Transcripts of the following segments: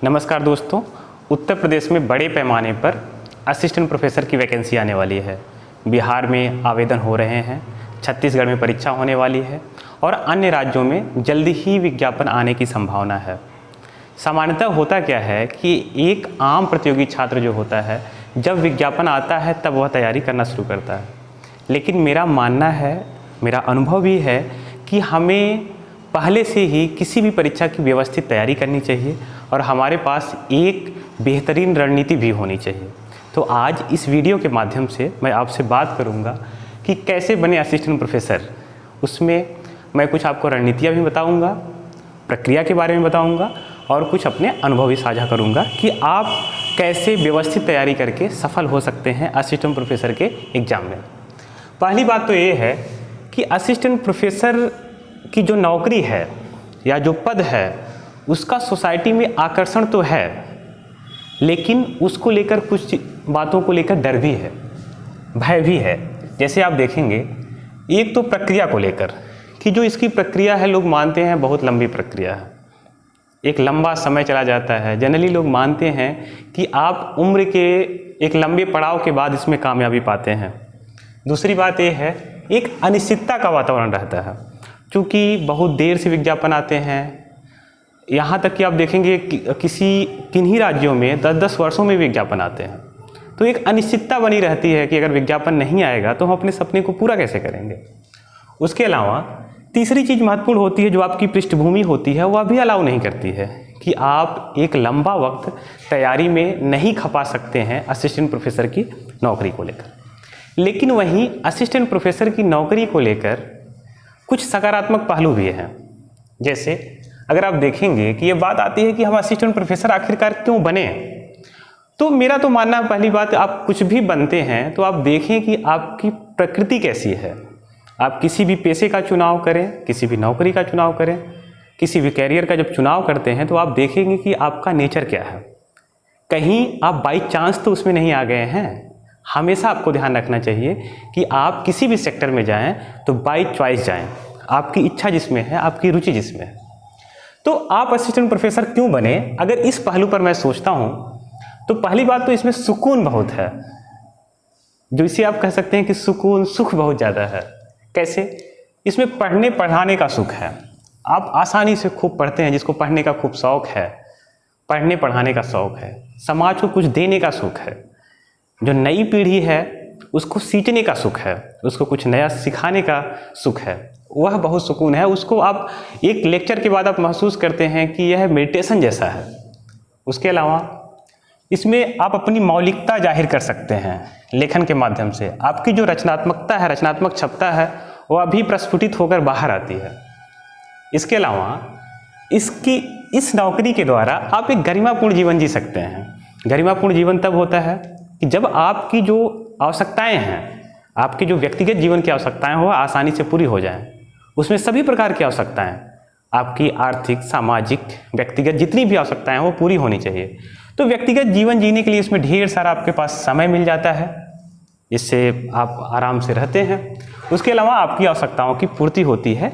नमस्कार दोस्तों, उत्तर प्रदेश में बड़े पैमाने पर असिस्टेंट प्रोफेसर की वैकेंसी आने वाली है। बिहार में आवेदन हो रहे हैं, छत्तीसगढ़ में परीक्षा होने वाली है और अन्य राज्यों में जल्दी ही विज्ञापन आने की संभावना है। सामान्यतः होता क्या है कि एक आम प्रतियोगी छात्र जो होता है, जब विज्ञापन आता है तब वह तैयारी करना शुरू करता है। लेकिन मेरा मानना है, मेरा अनुभव भी है कि हमें पहले से ही किसी भी परीक्षा की व्यवस्थित तैयारी करनी चाहिए और हमारे पास एक बेहतरीन रणनीति भी होनी चाहिए। तो आज इस वीडियो के माध्यम से मैं आपसे बात करूंगा कि कैसे बने असिस्टेंट प्रोफेसर। उसमें मैं कुछ आपको रणनीतियाँ भी बताऊंगा, प्रक्रिया के बारे में बताऊंगा और कुछ अपने अनुभव भी साझा करूंगा कि आप कैसे व्यवस्थित तैयारी करके सफल हो सकते हैं असिस्टेंट प्रोफेसर के एग्ज़ाम में। पहली बात तो ये है कि असिस्टेंट प्रोफेसर की जो नौकरी है या जो पद है उसका सोसाइटी में आकर्षण तो है, लेकिन उसको लेकर कुछ बातों को लेकर डर भी है, भय भी है। जैसे आप देखेंगे, एक तो प्रक्रिया को लेकर कि जो इसकी प्रक्रिया है लोग मानते हैं बहुत लंबी प्रक्रिया है, एक लंबा समय चला जाता है। जनरली लोग मानते हैं कि आप उम्र के एक लंबे पड़ाव के बाद इसमें कामयाबी पाते हैं। दूसरी बात यह है, एक अनिश्चितता का वातावरण रहता है, क्योंकि बहुत देर से विज्ञापन आते हैं। यहाँ तक कि आप देखेंगे किन्हीं राज्यों में 10-10 वर्षों में विज्ञापन आते हैं। तो एक अनिश्चितता बनी रहती है कि अगर विज्ञापन नहीं आएगा तो हम अपने सपने को पूरा कैसे करेंगे। उसके अलावा तीसरी चीज़ महत्वपूर्ण होती है, जो आपकी पृष्ठभूमि होती है वह भी अलाउ नहीं करती है कि आप एक लंबा वक्त तैयारी में नहीं खपा सकते हैं असिस्टेंट प्रोफेसर की नौकरी को लेकर। लेकिन वहीं असिस्टेंट प्रोफेसर की नौकरी को लेकर कुछ सकारात्मक पहलू भी हैं। जैसे अगर आप देखेंगे कि ये बात आती है कि हम असिस्टेंट प्रोफेसर आखिरकार क्यों बने, तो मेरा तो मानना है, पहली बात, आप कुछ भी बनते हैं तो आप देखें कि आपकी प्रकृति कैसी है। आप किसी भी पेशे का चुनाव करें, किसी भी नौकरी का चुनाव करें, किसी भी कैरियर का जब चुनाव करते हैं तो आप देखेंगे कि आपका नेचर क्या है। कहीं आप बाई चांस तो उसमें नहीं आ गए हैं। हमेशा आपको ध्यान रखना चाहिए कि आप किसी भी सेक्टर में जाएं तो बाई चॉइस जाएं, आपकी इच्छा जिसमें है, आपकी रुचि जिसमें है। तो आप असिस्टेंट प्रोफेसर क्यों बने, अगर इस पहलू पर मैं सोचता हूं तो पहली बात तो इसमें सुकून बहुत है, जो इसे आप कह सकते हैं कि सुकून, सुख बहुत ज़्यादा है। कैसे? इसमें पढ़ने पढ़ाने का सुख है। आप आसानी से खूब पढ़ते हैं, जिसको पढ़ने का खूब शौक है, पढ़ने पढ़ाने का शौक है। समाज को कुछ देने का सुख है। जो नई पीढ़ी है उसको सींचने का सुख है, उसको कुछ नया सिखाने का सुख है, वह बहुत सुकून है। उसको आप एक लेक्चर के बाद आप महसूस करते हैं कि यह मेडिटेशन जैसा है। उसके अलावा इसमें आप अपनी मौलिकता जाहिर कर सकते हैं लेखन के माध्यम से। आपकी जो रचनात्मकता है, रचनात्मक क्षमता है, वह भी प्रस्फुटित होकर बाहर आती है। इसके अलावा इस नौकरी के द्वारा आप एक गरिमापूर्ण जीवन जी सकते हैं। गरिमापूर्ण जीवन तब होता है कि जब आपकी जो आवश्यकताएं हैं, आपकी जो व्यक्तिगत जीवन की आवश्यकताएं हो, आसानी से पूरी हो जाएं। उसमें सभी प्रकार की आवश्यकताएं, आपकी आर्थिक, सामाजिक, व्यक्तिगत जितनी भी आवश्यकताएं हो पूरी होनी चाहिए। तो व्यक्तिगत जीवन जीने के लिए इसमें ढेर सारा आपके पास समय मिल जाता है, इससे आप आराम से रहते हैं। उसके अलावा आपकी आवश्यकताओं की पूर्ति होती है।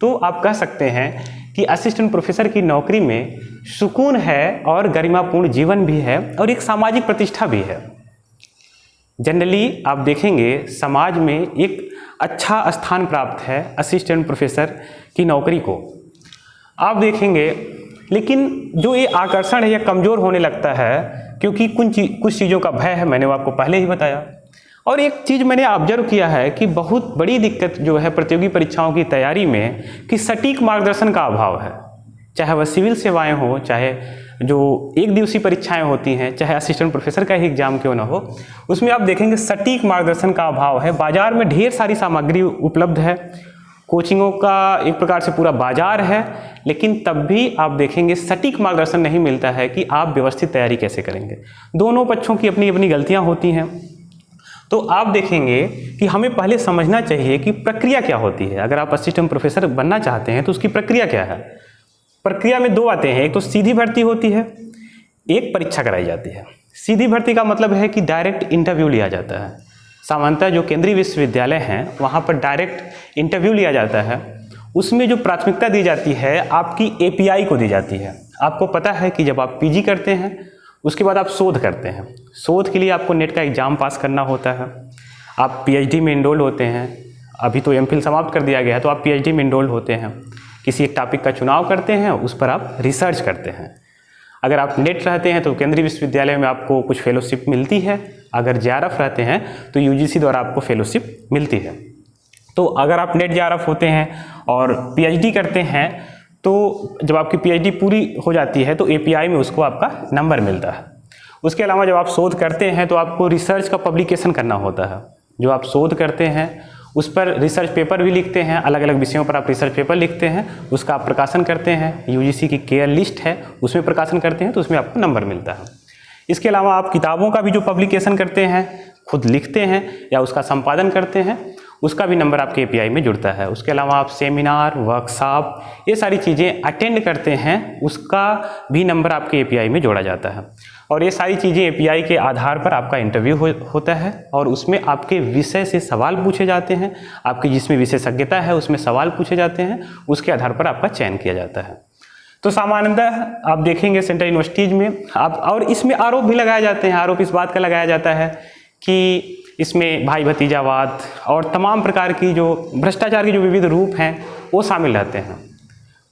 तो आप कह सकते हैं कि असिस्टेंट प्रोफेसर की नौकरी में सुकून है और गरिमापूर्ण जीवन भी है और एक सामाजिक प्रतिष्ठा भी है। जनरली आप देखेंगे समाज में एक अच्छा स्थान प्राप्त है असिस्टेंट प्रोफेसर की नौकरी को, आप देखेंगे। लेकिन जो ये आकर्षण है यह कमज़ोर होने लगता है, क्योंकि कुछ चीज़ों का भय है, मैंने वो आपको पहले ही बताया। और एक चीज़ मैंने ऑब्जर्व किया है कि बहुत बड़ी दिक्कत जो है प्रतियोगी परीक्षाओं की तैयारी में कि सटीक मार्गदर्शन का अभाव है। चाहे वह सिविल सेवाएं हो, चाहे जो एक दिवसीय परीक्षाएं होती हैं, चाहे असिस्टेंट प्रोफेसर का ही एग्जाम क्यों ना हो, उसमें आप देखेंगे सटीक मार्गदर्शन का अभाव है। बाजार में ढेर सारी सामग्री उपलब्ध है, कोचिंगों का एक प्रकार से पूरा बाजार है, लेकिन तब भी आप देखेंगे सटीक मार्गदर्शन नहीं मिलता है कि आप व्यवस्थित तैयारी कैसे करेंगे। दोनों पक्षों की अपनी अपनी गलतियां होती हैं। तो आप देखेंगे कि हमें पहले समझना चाहिए कि प्रक्रिया क्या होती है। अगर आप असिस्टेंट प्रोफेसर बनना चाहते हैं तो उसकी प्रक्रिया क्या है। प्रक्रिया में दो बातें हैं, एक तो सीधी भर्ती होती है, एक परीक्षा कराई जाती है। सीधी भर्ती का मतलब है कि डायरेक्ट इंटरव्यू लिया जाता है। सामान्यतः जो केंद्रीय विश्वविद्यालय हैं वहाँ पर डायरेक्ट इंटरव्यू लिया जाता है। उसमें जो प्राथमिकता दी जाती है आपकी एपीआई को दी जाती है। आपको पता है कि जब आप पीजी करते हैं उसके बाद आप शोध करते हैं। शोध के लिए आपको नेट का एग्ज़ाम पास करना होता है। आप पीएचडी में इनरोल होते हैं। अभी तो एमफिल समाप्त कर दिया गया है, तो आप पीएचडी में इनरोल होते हैं। किसी एक टॉपिक का चुनाव करते हैं, उस पर आप रिसर्च करते हैं। अगर आप नेट रहते हैं तो केंद्रीय विश्वविद्यालय में आपको कुछ फेलोशिप मिलती है। अगर जेआरएफ रहते हैं तो यूजीसी द्वारा आपको फेलोशिप मिलती है। तो अगर आप नेट जेआरएफ होते हैं और पीएचडी करते हैं तो जब आपकी पीएचडी पूरी हो जाती है तो एपीआई में उसको आपका नंबर मिलता है। उसके अलावा जब आप शोध करते हैं तो आपको रिसर्च का पब्लिकेशन करना होता है। जो आप शोध करते हैं उस पर रिसर्च पेपर भी लिखते हैं, अलग अलग विषयों पर आप रिसर्च पेपर लिखते हैं, उसका आप प्रकाशन करते हैं। यूजीसी की केयर लिस्ट है उसमें प्रकाशन करते हैं तो उसमें आपको नंबर मिलता है। इसके अलावा आप किताबों का भी जो पब्लिकेशन करते हैं, खुद लिखते हैं या उसका संपादन करते हैं, उसका भी नंबर आपके एपीआई में जुड़ता है। उसके अलावा आप सेमिनार, वर्कशॉप, ये सारी चीज़ें अटेंड करते हैं, उसका भी नंबर आपके एपीआई में जोड़ा जाता है। और ये सारी चीज़ें एपीआई के आधार पर आपका इंटरव्यू होता है और उसमें आपके विषय से सवाल पूछे जाते हैं। आपकी जिसमें विशेषज्ञता है उसमें सवाल पूछे जाते हैं, उसके आधार पर आपका चयन किया जाता है। तो सामान्यतः आप देखेंगे सेंट्रल यूनिवर्सिटीज़ में आप, और इसमें आरोप भी लगाए जाते हैं। आरोप इस बात का लगाया जाता है कि इसमें भाई भतीजावाद और तमाम प्रकार की जो भ्रष्टाचार के जो विविध रूप हैं वो शामिल रहते हैं।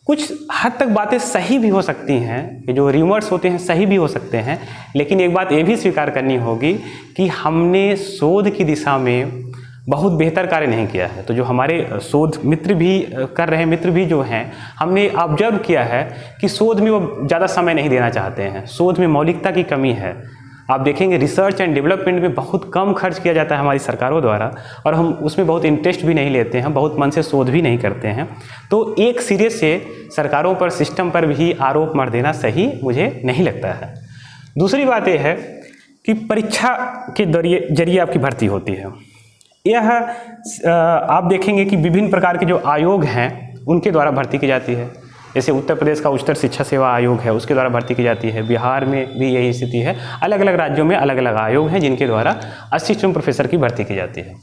कुछ हद तक बातें सही भी हो सकती हैं, कि जो र्यूमर्स होते हैं सही भी हो सकते हैं, लेकिन एक बात ये भी स्वीकार करनी होगी कि हमने शोध की दिशा में बहुत बेहतर कार्य नहीं किया है। तो जो हमारे शोध मित्र भी कर रहे मित्र भी जो हैं, हमने ऑब्जर्व किया है कि शोध में वो ज़्यादा समय नहीं देना चाहते हैं। शोध में मौलिकता की कमी है। आप देखेंगे रिसर्च एंड डेवलपमेंट में बहुत कम खर्च किया जाता है हमारी सरकारों द्वारा, और हम उसमें बहुत इंटरेस्ट भी नहीं लेते हैं, बहुत मन से शोध भी नहीं करते हैं। तो एक सिरे से सरकारों पर, सिस्टम पर भी आरोप मर देना सही मुझे नहीं लगता है। दूसरी बात यह है कि परीक्षा के जरिए आपकी भर्ती होती है। यह आप देखेंगे कि विभिन्न प्रकार के जो आयोग हैं उनके द्वारा भर्ती की जाती है। जैसे उत्तर प्रदेश का उच्चतर शिक्षा सेवा आयोग है, उसके द्वारा भर्ती की जाती है। बिहार में भी यही स्थिति है। अलग अलग राज्यों में अलग अलग आयोग हैं जिनके द्वारा असिस्टेंट प्रोफेसर की भर्ती की जाती है।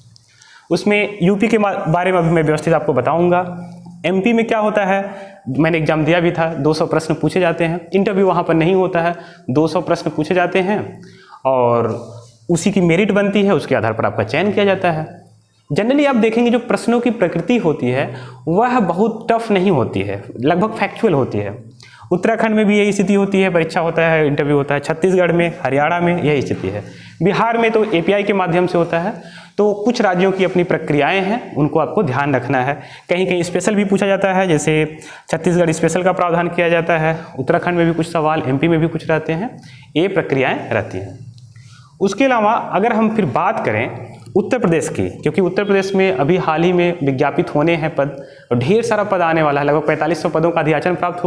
उसमें यूपी के बारे में अभी मैं व्यवस्थित आपको बताऊंगा। एमपी में क्या होता है, मैंने एग्जाम दिया भी था, 200 प्रश्न पूछे जाते हैं। इंटरव्यू वहाँ पर नहीं होता है, 200 प्रश्न पूछे जाते हैं और उसी की मेरिट बनती है, उसके आधार पर आपका चयन किया जाता है। जनरली आप देखेंगे जो प्रश्नों की प्रकृति होती है वह बहुत टफ नहीं होती है, लगभग फैक्चुअल होती है। उत्तराखंड में भी यही स्थिति होती है, परीक्षा होता है, इंटरव्यू होता है। छत्तीसगढ़ में, हरियाणा में यही स्थिति है। बिहार में तो एपीआई के माध्यम से होता है। तो कुछ राज्यों की अपनी प्रक्रियाएं हैं, उनको आपको ध्यान रखना है। कहीं कहीं स्पेशल भी पूछा जाता है, जैसे छत्तीसगढ़ स्पेशल का प्रावधान किया जाता है। उत्तराखंड में भी कुछ सवाल, एमपी में भी कुछ रहते हैं। ये प्रक्रियाएँ रहती हैं। उसके अलावा अगर हम फिर बात करें उत्तर प्रदेश की, क्योंकि उत्तर प्रदेश में अभी हाल ही में विज्ञापित होने हैं पद और ढेर सारा पद आने वाला है, लगभग 4500 पदों का अधियाचन प्राप्त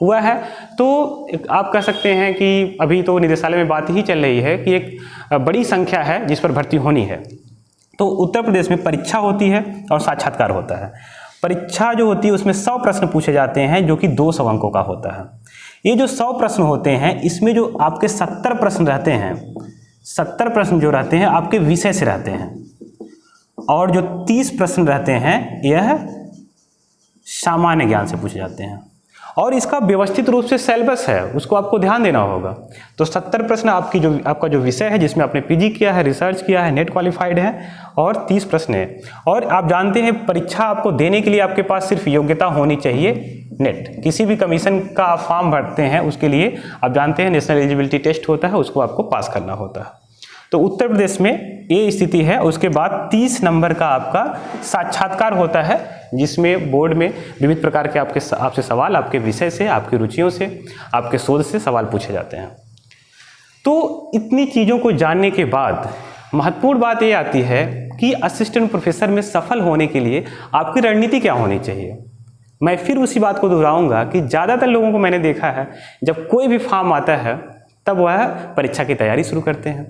हुआ है। तो आप कह सकते हैं कि अभी तो निदेशालय में बात ही चल रही है कि एक बड़ी संख्या है जिस पर भर्ती होनी है। तो उत्तर प्रदेश में परीक्षा होती है और साक्षात्कार होता है। परीक्षा जो होती है उसमें 100 प्रश्न पूछे जाते हैं जो कि 200 अंकों का होता है। ये जो 100 प्रश्न होते हैं इसमें जो आपके 70 प्रश्न रहते हैं, 70 प्रश्न जो रहते हैं आपके विषय से रहते हैं, और जो 30 प्रश्न रहते हैं यह सामान्य ज्ञान से पूछे जाते हैं। और इसका व्यवस्थित रूप से सिलेबस है, उसको आपको ध्यान देना होगा। तो 70 प्रश्न आपका जो विषय है जिसमें आपने पीजी किया है, रिसर्च किया है, नेट क्वालिफाइड है, और 30 प्रश्न है। और आप जानते हैं परीक्षा आपको देने के लिए आपके पास सिर्फ योग्यता होनी चाहिए नेट। किसी भी कमीशन का आप फॉर्म भरते हैं उसके लिए आप जानते हैं नेशनल एलिजिबिलिटी टेस्ट होता है, उसको आपको पास करना होता है। तो उत्तर प्रदेश में ये स्थिति है। उसके बाद 30 नंबर का आपका साक्षात्कार होता है जिसमें बोर्ड में विविध प्रकार के आपसे सवाल, आपके विषय से, आपकी रुचियों से, आपके शोध से सवाल पूछे जाते हैं। तो इतनी चीज़ों को जानने के बाद महत्वपूर्ण बात ये आती है कि असिस्टेंट प्रोफेसर में सफल होने के लिए आपकी रणनीति क्या होनी चाहिए। मैं फिर उसी बात को दोहराऊंगा कि ज़्यादातर लोगों को मैंने देखा है जब कोई भी फॉर्म आता है तब वह परीक्षा की तैयारी शुरू करते हैं,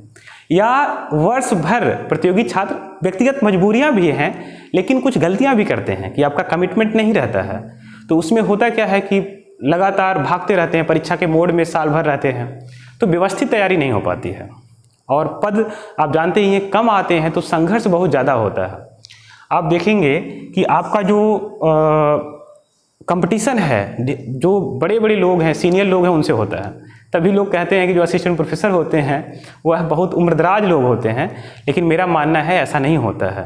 या वर्ष भर प्रतियोगी छात्र, व्यक्तिगत मजबूरियां भी हैं लेकिन कुछ गलतियां भी करते हैं कि आपका कमिटमेंट नहीं रहता है। तो उसमें होता क्या है कि लगातार भागते रहते हैं, परीक्षा के मोड में साल भर रहते हैं, तो व्यवस्थित तैयारी नहीं हो पाती है। और पद आप जानते ही हैं कम आते हैं तो संघर्ष बहुत ज़्यादा होता है। आप देखेंगे कि आपका जो कंपटीशन है, जो बड़े बड़े लोग हैं, सीनियर लोग हैं, उनसे होता है। तभी लोग कहते हैं कि जो असिस्टेंट प्रोफेसर होते हैं वह बहुत उम्रदराज लोग होते हैं, लेकिन मेरा मानना है ऐसा नहीं होता है।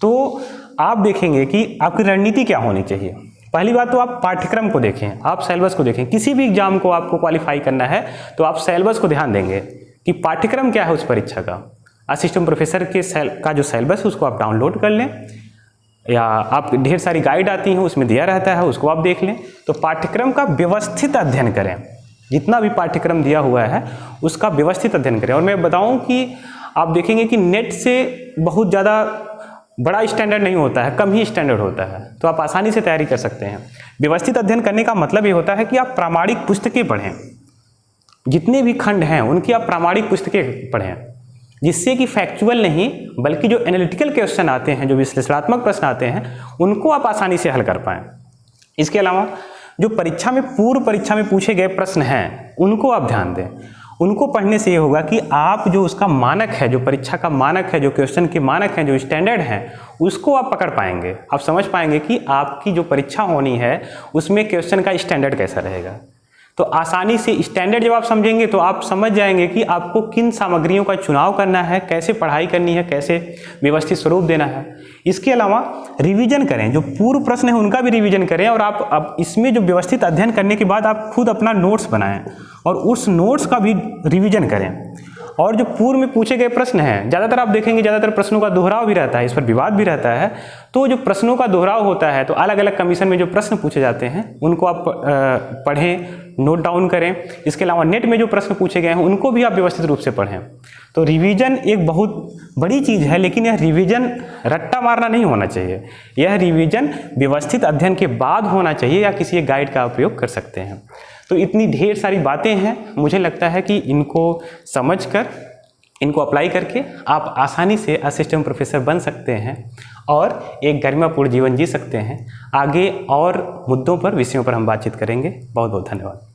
तो आप देखेंगे कि आपकी रणनीति क्या होनी चाहिए। पहली बात तो आप पाठ्यक्रम को देखें, आप सिलेबस को देखें। किसी भी एग्जाम को आपको क्वालिफाई करना है तो आप सिलेबस को ध्यान देंगे कि पाठ्यक्रम क्या है उस परीक्षा का। असिस्टेंट प्रोफेसर के का जो सिलेबस है उसको आप डाउनलोड कर लें, या आप ढेर सारी गाइड आती हैं उसमें दिया रहता है, उसको आप देख लें। तो पाठ्यक्रम का व्यवस्थित अध्ययन करें, जितना भी पाठ्यक्रम दिया हुआ है उसका व्यवस्थित अध्ययन करें। और मैं बताऊं कि आप देखेंगे कि नेट से बहुत ज़्यादा बड़ा स्टैंडर्ड नहीं होता है, कम ही स्टैंडर्ड होता है, तो आप आसानी से तैयारी कर सकते हैं। व्यवस्थित अध्ययन करने का मतलब ये होता है कि आप प्रामाणिक पुस्तकें पढ़ें, जितने भी खंड हैं उनकी आप प्रामाणिक पुस्तकें पढ़ें, जिससे कि फैक्चुअल नहीं बल्कि जो एनालिटिकल क्वेश्चन आते हैं, जो विश्लेषणात्मक प्रश्न आते हैं, उनको आप आसानी से हल कर पाएँ। इसके अलावा जो परीक्षा में पूर्व परीक्षा में पूछे गए प्रश्न हैं उनको आप ध्यान दें। उनको पढ़ने से ये होगा कि आप जो उसका मानक है, जो परीक्षा का मानक है, जो क्वेश्चन के मानक हैं, जो स्टैंडर्ड हैं, उसको आप पकड़ पाएंगे। आप समझ पाएंगे कि आपकी जो परीक्षा होनी है उसमें क्वेश्चन का स्टैंडर्ड कैसा रहेगा। तो आसानी से स्टैंडर्ड जब आप समझेंगे तो आप समझ जाएंगे कि आपको किन सामग्रियों का चुनाव करना है, कैसे पढ़ाई करनी है, कैसे व्यवस्थित स्वरूप देना है। इसके अलावा रिवीजन करें, जो पूर्व प्रश्न है उनका भी रिवीजन करें, और आप अब इसमें जो व्यवस्थित अध्ययन करने के बाद आप खुद अपना नोट्स बनाएं और उस नोट्स का भी रिवीजन करें। और जो पूर्व में पूछे गए प्रश्न हैं, ज़्यादातर आप देखेंगे ज़्यादातर प्रश्नों का दोहराव भी रहता है, इस पर विवाद भी रहता है। तो जो प्रश्नों का दोहराव होता है तो अलग अलग कमीशन में जो प्रश्न पूछे जाते हैं उनको आप पढ़ें, नोट डाउन करें। इसके अलावा नेट में जो प्रश्न पूछे गए हैं उनको भी आप व्यवस्थित रूप से पढ़ें। तो रिवीजन एक बहुत बड़ी चीज़ है, लेकिन यह रिवीजन रट्टा मारना नहीं होना चाहिए। यह रिवीजन व्यवस्थित अध्ययन के बाद होना चाहिए, या किसी एक गाइड का उपयोग कर सकते हैं। तो इतनी ढेर सारी बातें हैं, मुझे लगता है कि इनको समझकर, इनको अप्लाई करके आप आसानी से असिस्टेंट प्रोफेसर बन सकते हैं और एक गरिमापूर्ण जीवन जी सकते हैं। आगे और मुद्दों पर, विषयों पर हम बातचीत करेंगे। बहुत बहुत धन्यवाद।